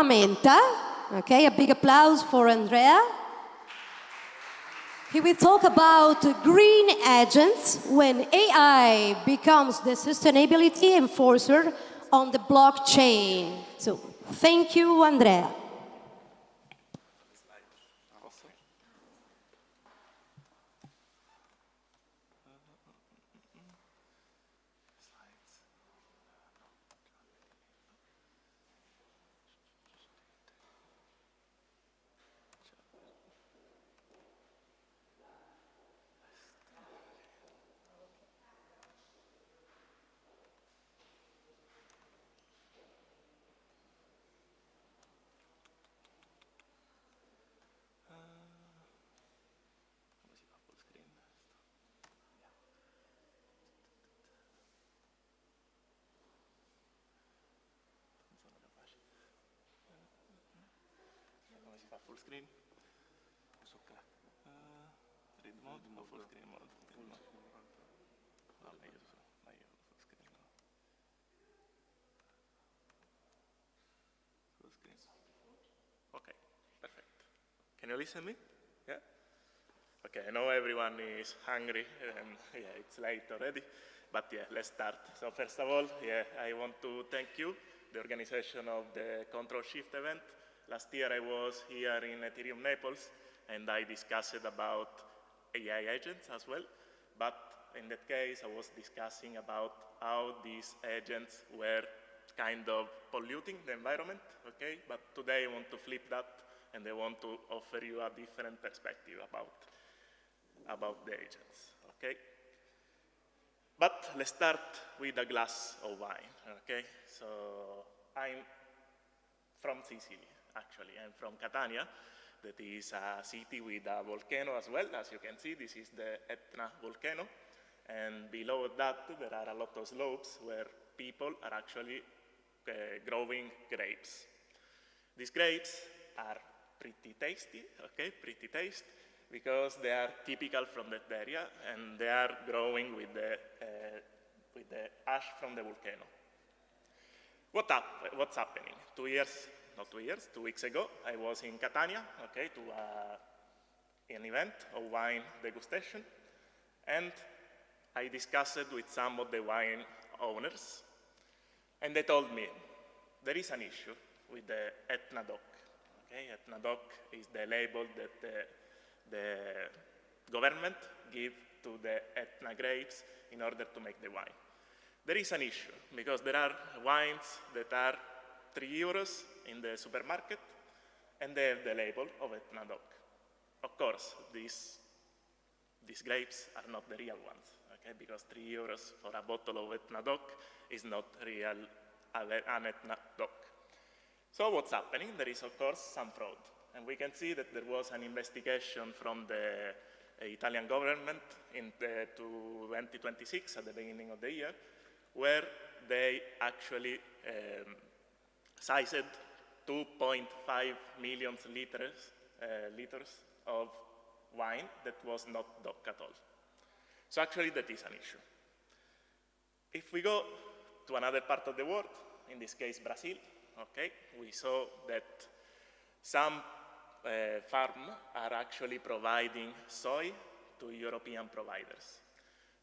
Amenta. Okay, a big applause for Andrea. He will talk about green agents when AI becomes the sustainability enforcer on the blockchain. So, thank you, Andrea. Full screen? Read mode o full screen mode? No, meglio full screen. Full screen. Okay, perfect. Can you listen to me? Yeah? Okay, I know everyone is hungry and yeah, it's late already, but yeah, let's start. So first of all, yeah, I want to thank you, the organization of the Ctrl-Shift event. Last year I was here in Ethereum Naples and I discussed about AI agents as well, but in that case I was discussing about how these agents were kind of polluting the environment, okay? But today I want to flip that and I want to offer you a different perspective about the agents, okay? But let's start with a glass of wine, okay? So I'm from Sicily. Actually, I'm from Catania, that is a city with a volcano as well. As you can see, this is the Etna volcano. And below that, there are a lot of slopes where people are actually growing grapes. These grapes are pretty tasty, okay, pretty tasty, because they are typical from that area, and they are growing with the ash from the volcano. What's happening? 2 weeks ago, I was in Catania, okay, to an event of wine degustation, and I discussed with some of the wine owners, and they told me there is an issue with the Etna DOC. Okay? Etna DOC is the label that the government give to the Etna grapes in order to make the wine. There is an issue, because there are wines that are €3 in the supermarket, and they have the label of Etna DOC. Of course, these grapes are not the real ones, okay? Because €3 for a bottle of Etna DOC is not real an Etna DOC. So what's happening? There is, of course, some fraud. And we can see that there was an investigation from the Italian government in 2026, at the beginning of the year, where they actually sized 2.5 million liters of wine that was not DOC at all. So actually that is an issue. If we go to another part of the world, in this case Brazil, okay, we saw that some farms are actually providing soy to European providers.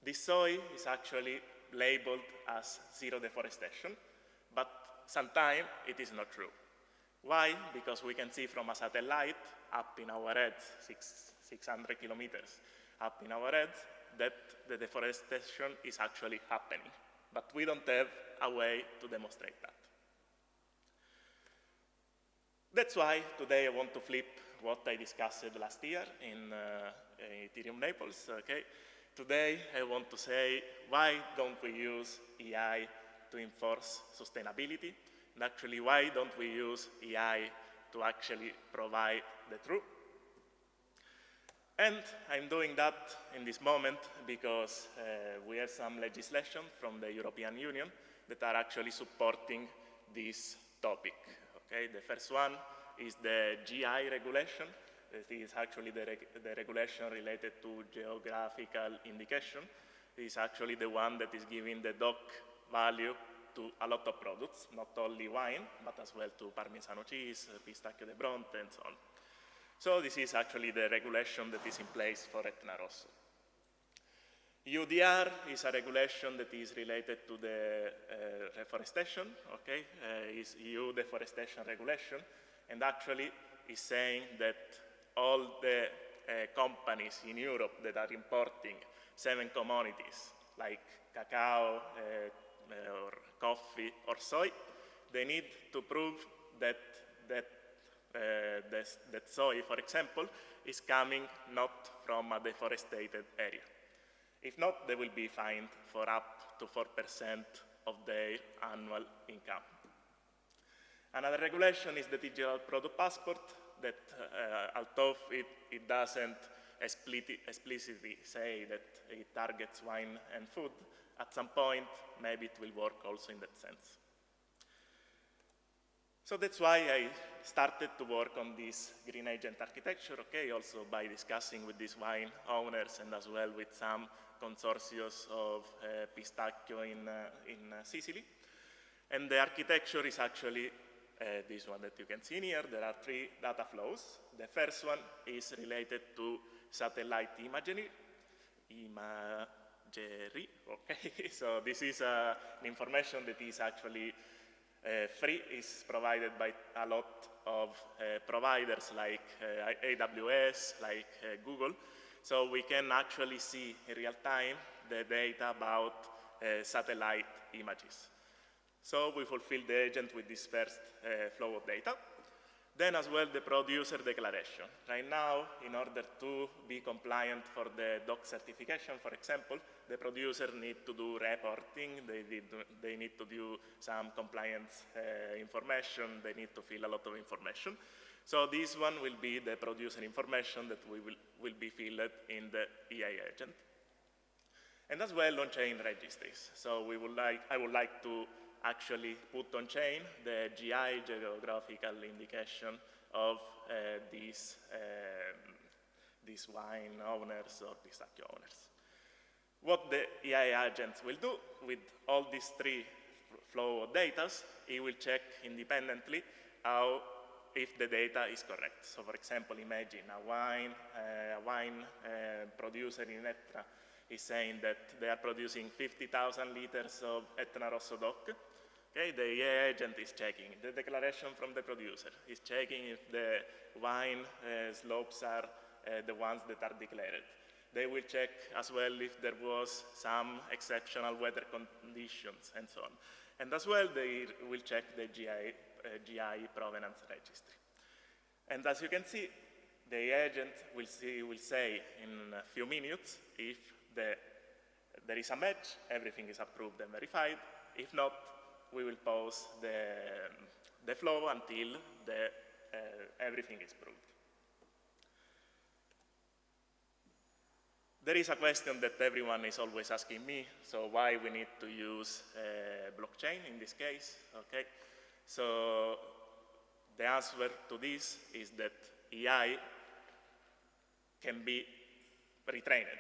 This soy is actually labeled as zero deforestation, but sometimes it is not true. Why? Because we can see from a satellite up in our heads, 600 kilometers up in our heads, that the deforestation is actually happening. But we don't have a way to demonstrate that. That's why today I want to flip what I discussed last year in Ethereum Naples, okay? Today I want to say, why don't we use AI to enforce sustainability? And actually, why don't we use AI to actually provide the truth? And I'm doing that in this moment because we have some legislation from the European Union that are actually supporting this topic. Okay? The first one is the GI regulation. It is actually the regulation related to geographical indication. It is actually the one that is giving the DOC value to a lot of products, not only wine, but as well to Parmesano cheese, pistacchio de Bronte, and so on. So this is actually the regulation that is in place for Etna Rosso. UDR is a regulation that is related to the reforestation, okay? Is EU deforestation regulation, and actually is saying that all the companies in Europe that are importing 7 commodities like cacao, or coffee, or soy, they need to prove that soy, for example, is coming not from a deforested area. If not, they will be fined for up to 4% of their annual income. Another regulation is the digital product passport that, although it doesn't explicitly say that it targets wine and food, at some point, maybe it will work also in that sense. So that's why I started to work on this green agent architecture, okay, also by discussing with these wine owners and as well with some consortiums of pistacchio in Sicily. And the architecture is actually this one that you can see here. There are 3 data flows. The first one is related to satellite imagery, okay? So this is information that is actually free, is provided by a lot of providers like AWS, like Google. So we can actually see in real time the data about satellite images. So we fulfill the agent with this first flow of data. Then as well the producer declaration. Right now, in order to be compliant for the DOC certification, for example, the producer need to do reporting, they need to do some compliance information, they need to fill a lot of information. So this one will be the producer information that will be filled in the EI agent. And as well on-chain registries. So I would like to actually put on chain the GI, geographical indication, of these wine owners or pistachio owners. What the EI agents will do with all these 3 flow of data, it will check independently if the data is correct. So for example, imagine a wine producer in Etna is saying that they are producing 50,000 liters of Etna Rosso DOC. Okay, the EA agent is checking the declaration from the producer. Is checking if the wine slopes are the ones that are declared. They will check as well if there was some exceptional weather conditions and so on. And as well, they will check the GI provenance registry. And as you can see, the agent will say in a few minutes if there is a match, everything is approved and verified. If not, we will pause the flow until everything is proved. There is a question that everyone is always asking me, so why we need to use blockchain in this case, okay? So the answer to this is that AI can be retrained,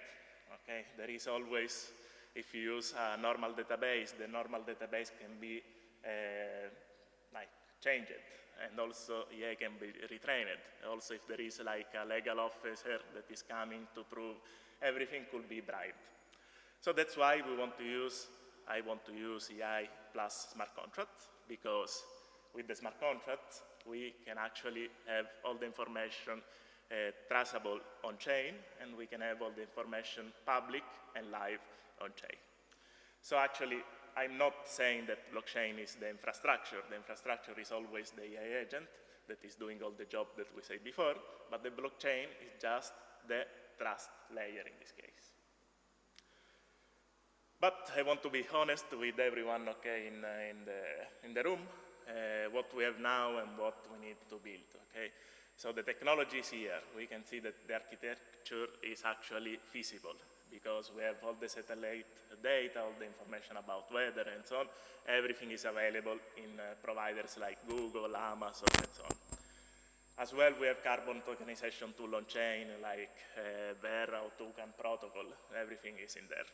okay? There is always, if you use a normal database, the normal database can be changed, and also AI can be retrained. Also, if there is like a legal officer that is coming to prove everything could be bribed. So that's why I want to use AI plus smart contracts, because with the smart contracts, we can actually have all the information traceable on-chain, and we can have all the information public and live on-chain. So actually, I'm not saying that blockchain is the infrastructure. The infrastructure is always the AI agent that is doing all the job that we said before, but the blockchain is just the trust layer in this case. But I want to be honest with everyone, okay, in the room, what we have now and what we need to build, okay? So the technology is here. We can see that the architecture is actually feasible because we have all the satellite data, all the information about weather and so on. Everything is available in providers like Google, Amazon, and so on. As well, we have carbon tokenization tool on chain like Verra or Toucan protocol. Everything is in there.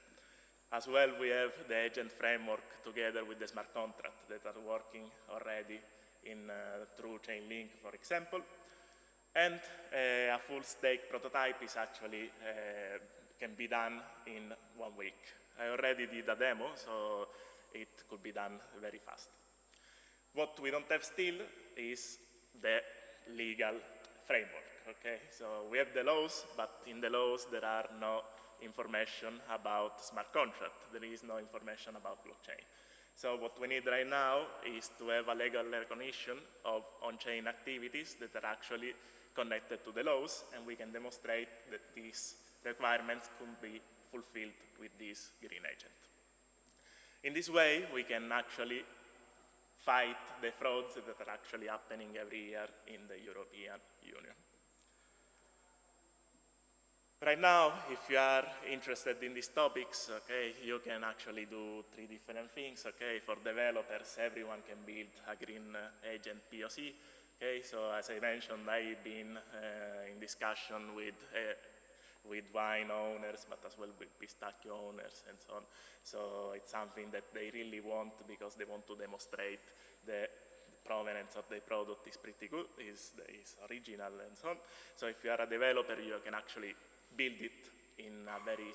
As well, we have the agent framework together with the smart contract that are working already in through Chainlink, for example. And a full stake prototype is actually can be done in 1 week. I already did a demo, so it could be done very fast. What we don't have still is the legal framework, okay? So we have the laws, but in the laws there are no information about smart contract. There is no information about blockchain. So what we need right now is to have a legal recognition of on-chain activities that are actually connected to the laws, and we can demonstrate that these requirements could be fulfilled with this green agent. In this way, we can actually fight the frauds that are actually happening every year in the European Union. Right now, if you are interested in these topics, okay, you can actually do 3 different things, okay? For developers, everyone can build a green agent POC, okay? So as I mentioned, I've been in discussion with wine owners, but as well with pistachio owners and so on. So it's something that they really want because they want to demonstrate the provenance of the product is pretty good, is original and so on. So if you are a developer, you can actually build it in a very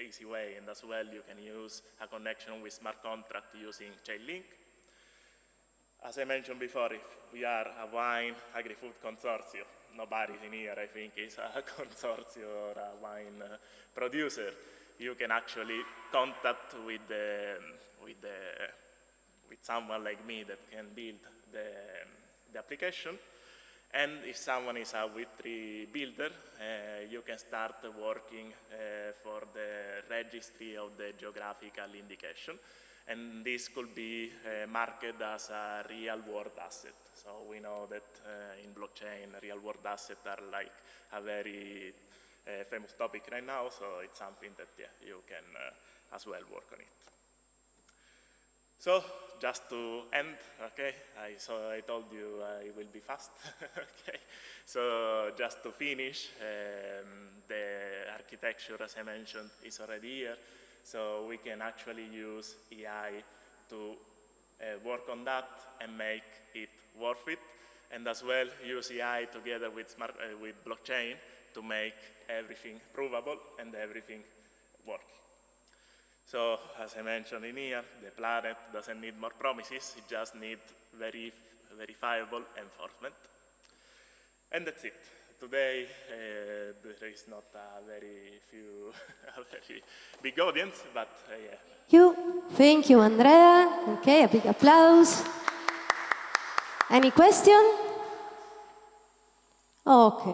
easy way, and as well you can use a connection with smart contract using Chainlink. As I mentioned before, if we are a wine agri-food consortium, nobody in here, I think, is a consortium or a wine producer. You can actually contact with someone like me that can build the application. And if someone is a Web3 builder, you can start working for the registry of the geographical indication. And this could be marketed as a real-world asset. So we know that in blockchain, real-world assets are like a very famous topic right now, so it's something that you can as well work on it. So just to end, okay, I told you it will be fast, okay. So just to finish, the architecture, as I mentioned, is already here. So we can actually use AI to work on that and make it worth it, and as well use AI together with blockchain to make everything provable and everything working. So, as I mentioned in here, the planet doesn't need more promises, it just needs verifiable enforcement. And that's it. Today, there is not a very big audience, but yeah. Thank you, Andrea. Okay, a big applause. Any question? Okay.